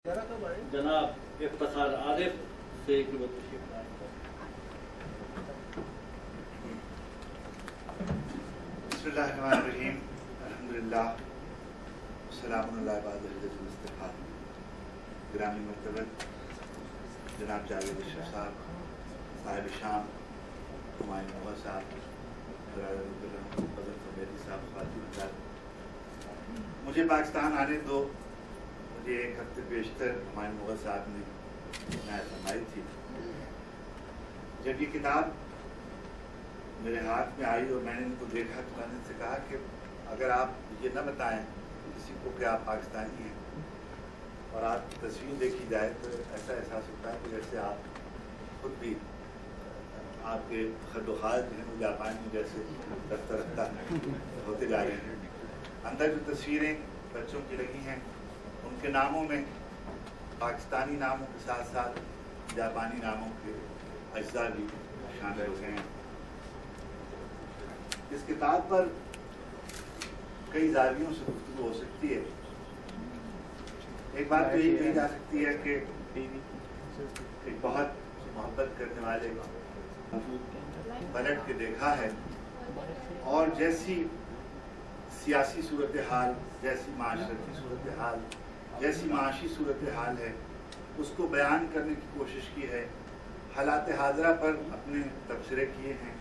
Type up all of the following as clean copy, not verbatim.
जनाब इफ्तिखार आरिफ से बिस्मिल्लाहिर्रहमानिर्रहीम अल्हम्दुलिल्लाह वस्सलामु अला इबादिहिल मुस्तफ़ा गिरामी मर्तबत जनाब जावेद अशरफ साहब, साहिब शाम हुमायूं मुग़ल साहब, मुझे पाकिस्तान आने दो। मुझे एक हफ्ते बेशतर हुमायूं मुग़ल साहब ने हिदायत फरमाई थी। जब ये किताब मेरे हाथ में आई और मैंने इनको देखा तो मैंने इनसे कहा कि अगर आप ये न बताएं किसी को कि आप पाकिस्तानी हैं और आपकी तस्वीर देखी जाए तो ऐसा एहसास होता है कि जैसे आप खुद भी आपके खदोखाल जो हैं वो जापानी जैसे रफ्ता रफ्ता होते जा रहे हैं। अंदर जो तस्वीरें बच्चों की लगी हैं उनके नामों में पाकिस्तानी नामों के साथ साथ जापानी नामों के अज्जा भी शामिल हो गए हैं। इस किताब पर कई जावियों से गुफ्तगू हो सकती है। एक बात तो यही कही जा सकती है कि एक बहुत मोहब्बत करने वाले पलट के देखा है और जैसी सियासी सूरत हाल, जैसी माशरती सूरत हाल, जैसी माशी सूरत हाल है उसको बयान करने की कोशिश की है। हालात हाज़रा पर अपने तबसरे किए हैं।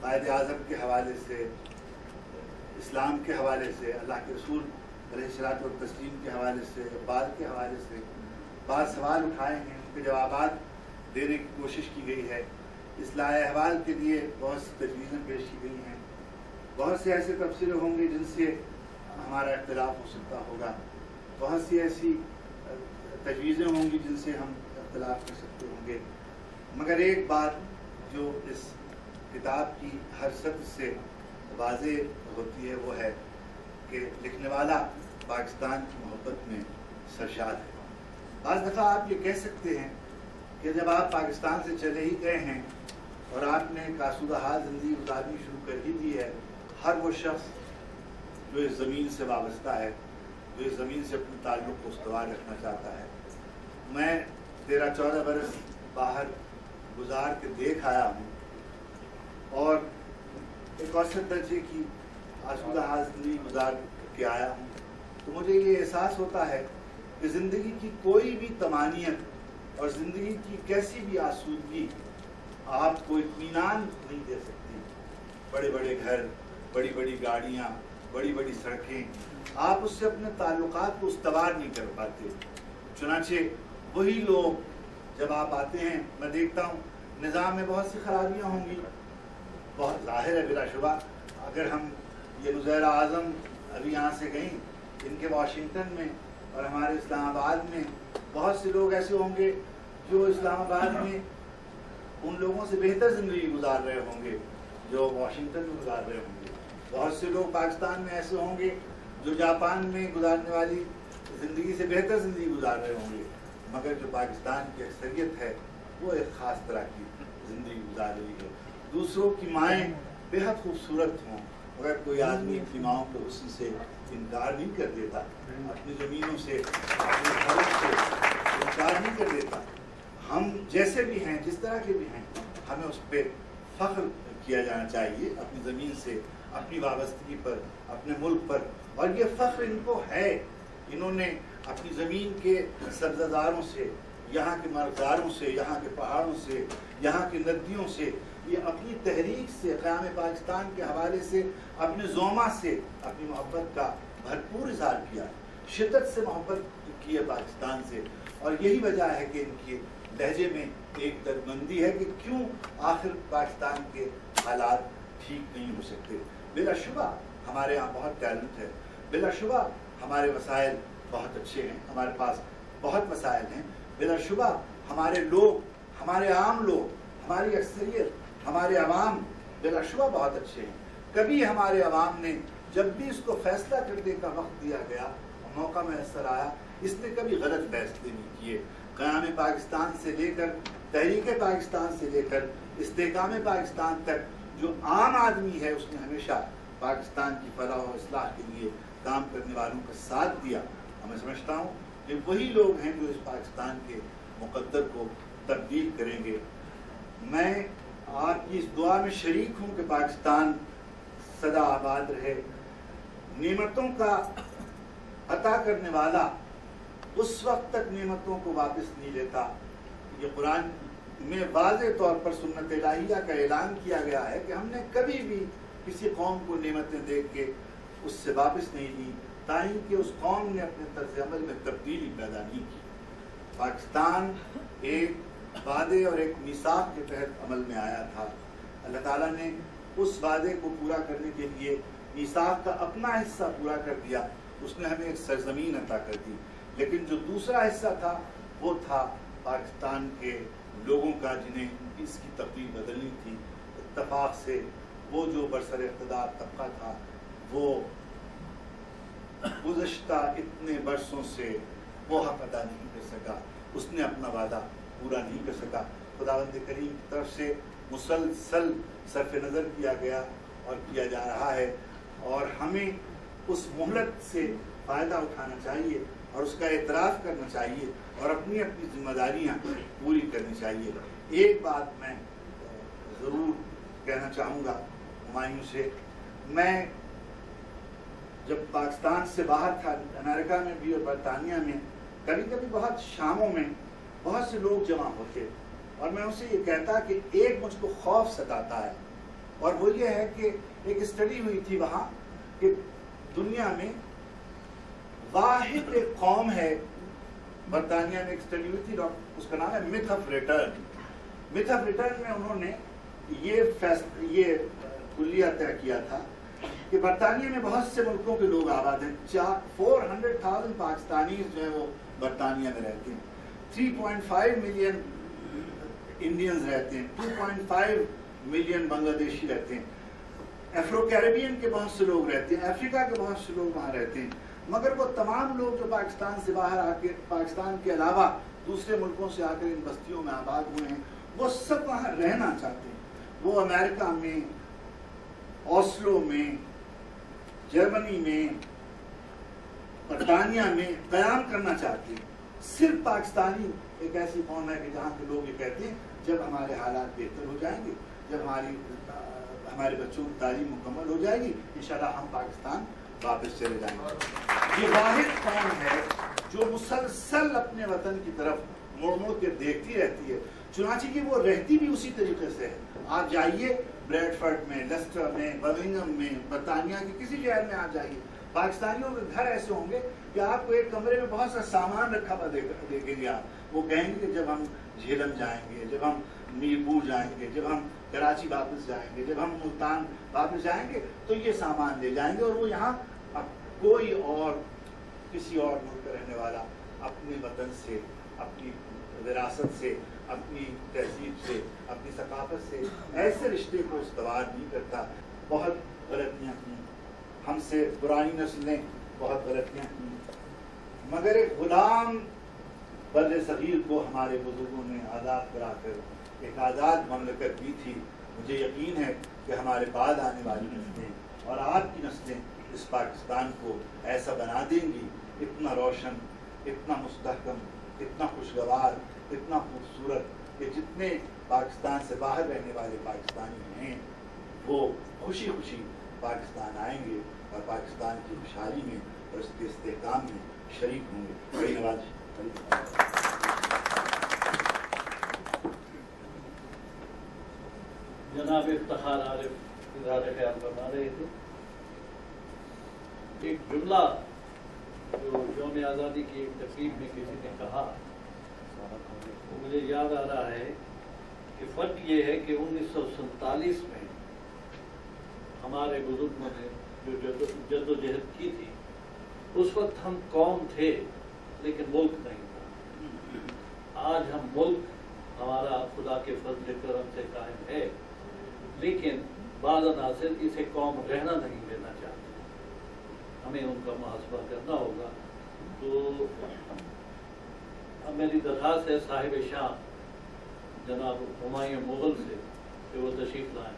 कायद आज़म के हवाले से, इस्लाम के हवाले से, अल्लाह के रसूल अलैहिस्सलातु व तस्लीम के हवाले से, इक़बाल के हवाले से बाद सवाल उठाए हैं, उनके जवाबात देने की कोशिश की गई है। इस्लाह अहवाल के लिए बहुत सी तजवीज़ें पेश की गई हैं। बहुत से ऐसे तबसरे होंगे जिनसे हमारा इख्तिलाफ हो सकता होगा, बहुत सी ऐसी तजवीज़ें होंगी जिनसे हम इख्तिलाफ कर सकते होंगे, मगर एक बात जो इस किताब की हर सत्र से वाज़े होती है वो है कि लिखने वाला पाकिस्तान की मोहब्बत में सरशाद है। बाज़ दफ़ा आप ये कह सकते हैं कि जब आप पाकिस्तान से चले ही गए हैं और आपने कासूदा हाल ज़िंदगी गुजारनी शुरू कर ही दी है, हर वो शख्स जो इस ज़मीन से वाबस्ता है, जो इस ज़मीन से अपने ताल्लुक़ को उसवार रखना चाहता है। मैं 13-14 बरस बाहर गुजार के देख आया हूँ और एक औसत दर्जे की आसूदा हाल ज़िंदगी गुजार के आया हूँ, तो मुझे ये एहसास होता है कि ज़िंदगी की कोई भी तमानियत और ज़िंदगी की कैसी भी आसूदगी आपको इत्मीनान नहीं दे सकती। बड़े बड़े घर, बड़ी बड़ी गाड़ियाँ, बड़ी बड़ी सड़कें, आप उससे अपने ताल्लुकात को उस्तवार नहीं कर पाते। चुनाचे वही लोग जब आप आते हैं, मैं देखता हूँ निज़ाम में बहुत सी खराबियाँ होंगी, बहुत ज़ाहिर है बिलाशुबा। अगर हम ये नुज़ैरा आज़म अभी यहाँ से गई, इनके वाशिंगटन में और हमारे इस्लामाबाद में बहुत से लोग ऐसे होंगे जो इस्लामाबाद में उन लोगों से बेहतर ज़िंदगी गुजार रहे होंगे जो वाशिंगटन में गुजार रहे होंगे। बहुत से लोग पाकिस्तान में ऐसे होंगे जो जापान में गुजारने वाली ज़िंदगी से बेहतर ज़िंदगी गुजार रहे होंगे, मगर जो पाकिस्तान की अक्सरियत है वो एक ख़ास तरह की ज़िंदगी गुजार रही है। दूसरों की माएँ बेहद खूबसूरत हों, अगर कोई आदमी अपनी माओं के हुस्न से इनकार नहीं कर देता, अपनी ज़मीनों से, अपने घरों से इनकार नहीं कर देता, हम जैसे भी हैं, जिस तरह के भी हैं, हमें उस पर फ़ख्र किया जाना चाहिए, अपनी ज़मीन से, अपनी वाबस्तगी पर, अपने मुल्क पर। और ये फ़ख्र इनको है, इन्होंने अपनी ज़मीन के सब्ज़ारों से, यहाँ के मरज़ारों से, यहाँ के पहाड़ों से, यहाँ की नदियों से, ये अपनी तहरीक से, क़याम पाकिस्तान के हवाले से, अपने ज़ोमा से अपनी मोहब्बत का भरपूर इज़हार किया, शिद्दत से मोहब्बत की है पाकिस्तान से। और यही वजह है कि इनकी लहजे में एक दर्दमंदी है कि क्यों आखिर पाकिस्तान के हालात ठीक नहीं हो सकते। बिलाशुबा हमारे यहाँ बहुत टैलेंट है, बिलाशुबा हमारे वसाइल बहुत अच्छे हैं, हमारे पास बहुत वसाइल हैं, बिलाशुबा हमारे लोग, हमारे आम लोग, हमारी अक्सरियत, हमारे अवाम बिलाशुबा बहुत अच्छे हैं। कभी हमारे अवाम ने जब भी इसको फैसला करने का वक्त दिया गया, मौका मैसर आया, इसने कभी गलत फैसले नहीं किए। क़याम पाकिस्तान से लेकर, तहरीक पाकिस्तान से लेकर इस्तेकाम पाकिस्तान तक जो आम आदमी है उसने हमेशा पाकिस्तान की फलाह और इस्लाह के लिए काम करने वालों का साथ दिया। मैं समझता हूँ یہ وہی لوگ ہیں جو اس پاکستان کے مقدر کو تبدیل کریں گے۔ میں آپ کی اس دعا میں شریک ہوں کہ پاکستان سدا آباد رہے۔ نعمتوں کا عطا کرنے والا اس وقت تک نعمتوں کو واپس نہیں لیتا۔ یہ قرآن میں واضح طور پر سنت الہیہ کا اعلان کیا گیا ہے کہ ہم نے کبھی بھی کسی قوم کو نعمتیں دے کے اس سے واپس نہیں لی تاکہ اس قوم نے اپنے طرز عمل میں تبدیلی پیدا نہیں کی۔ پاکستان ایک وعدے اور ایک میثاق کے تحت عمل میں آیا تھا۔ اللہ تعالیٰ نے اس وعدے کو پورا کرنے کے لیے میثاق کا اپنا حصہ پورا کر دیا، اس نے ہمیں ایک سرزمین عطا کر دی، لیکن جو دوسرا حصہ تھا وہ تھا پاکستان کے لوگوں کا جنہیں اس کی تبدیل بدلنی تھی۔ اتفاق سے وہ جو برسر اقتدار طبقہ تھا وہ گزشتہ اتنے برسوں سے وہ حق ادا نہیں کر سکا، اس نے اپنا وعدہ پورا نہیں کر سکا۔ خداوند کریم کی طرف سے مسلسل صرف نظر کیا گیا اور کیا جا رہا ہے، اور ہمیں اس مہلت سے فائدہ اٹھانا چاہیے اور اس کا اعتراف کرنا چاہیے اور اپنی اپنی ذمہ داریاں پوری کرنی چاہیے۔ ایک بات میں ضرور کہنا چاہوں گا ہمایوں سے، میں جب پاکستان سے باہر تھا، امریکہ میں بھی اور برطانیہ میں، کبھی کبھی بہت شاموں میں بہت سے لوگ جمع ہوتے اور میں اسے یہ کہتا کہ ایک مجھ کو خوف ستاتا ہے، اور وہ یہ ہے کہ ایک اسٹڈی ہوئی تھی وہاں کہ دنیا میں واحد ایک قوم ہے، برطانیہ میں ایک اسٹڈی ہوئی تھی، اس کا نام ہے myth of return۔ myth of return میں انہوں نے یہ کلیہ طے کیا تھا کہ برطانیہ میں بہت سے ملکوں کے لوگ آباد ہیں، 400,000 پاکستانی جو ہیں وہ برطانیہ میں رہتے ہیں، 3.5 ملین انڈینز رہتے ہیں، 2.5 ملین بنگلہ دیشی رہتے ہیں، افرو کیریبین کے بہت سے لوگ رہتے ہیں، افریقہ کے بہت سے لوگ وہاں رہتے ہیں، مگر وہ تمام لوگ جو پاکستان سے باہر آ کے پاکستان کے علاوہ دوسرے ملکوں سے آ کر ان بستیوں میں آباد ہوئے ہیں، وہ سب وہاں رہنا چاہتے ہیں۔ وہ امریکہ میں، اوسلو میں، جرمنی میں، برطانیہ میں قیام کرنا چاہتے ہیں۔ صرف پاکستانی ایک ایسی قوم ہے کہ جہاں کے لوگ یہ کہتے ہیں جب ہمارے حالات بہتر ہو جائیں گے، جب ہمارے بچوں کی تعلیم مکمل ہو جائے گی، انشاءاللہ ہم پاکستان واپس چلے جائیں گے۔ یہ واحد قوم ہے جو مسلسل اپنے وطن کی طرف مڑ مڑ کے دیکھتی رہتی ہے، چنانچہ کہ وہ رہتی بھی اسی طریقے سے ہے۔ آپ جائیے بریڈفرڈ میں، لیسٹر میں، برمنگھم میں، برطانیہ کے کسی شہر میں آپ جائیے، پاکستانیوں کے گھر ایسے ہوں گے کہ آپ کو ایک کمرے میں بہت سا سامان رکھا ہوا دیکھیں گے آپ۔ وہ کہیں گے کہ جب ہم جھیلم جائیں گے، جب ہم میرپور جائیں گے، جب ہم کراچی واپس جائیں گے، جب ہم ملتان واپس جائیں گے تو یہ سامان لے جائیں گے، اور وہ یہاں کوئی اور کسی اور ملک کا رہنے والا اپنے وطن سے، اپنی وراثت سے، اپنی تہذیب سے، اپنی ثقافت سے ایسے رشتے کو استوار نہیں کرتا۔ بہت غلطیاں کی ہم سے پرانی نسل نے، بہت غلطیاں کی، مگر ایک غلام بر صغیر کو ہمارے بزرگوں نے آزاد کرا کر ایک آزاد مملکت دی تھی۔ مجھے یقین ہے کہ ہمارے بعد آنے والی نسلیں اور آپ کی نسلیں اس پاکستان کو ایسا بنا دیں گی، اتنا روشن، اتنا مستحکم، اتنا خوشگوار، اتنا خوبصورت کہ جتنے پاکستان سے باہر رہنے والے پاکستانی ہیں وہ خوشی خوشی پاکستان آئیں گے اور پاکستان کی خوشحالی میں اور اس کے استحکام میں شریک ہوں گے۔ بڑی نواز جناب افتخار عارف اظہار خیال فرما رہے تھے۔ ایک جملہ جو یوم آزادی کی ایک تقریب میں کسی نے کہا، وہ مجھے یاد آ رہا ہے کہ فرق یہ ہے کہ 1947 میں ہمارے بزرگوں نے جو جد و جہد کی تھی، اس وقت ہم قوم تھے لیکن ملک نہیں تھا۔ آج ہم ملک، ہمارا خدا کے فضل کرم سے قائم ہے، لیکن بعض عناصر اسے قوم رہنا نہیں دینا چاہتے، ہمیں ان کا محاسبہ کرنا ہوگا۔ تو میری درخواست ہے صاحب شان جناب ہمایوں مغل سے کہ وہ تشریف لائیں۔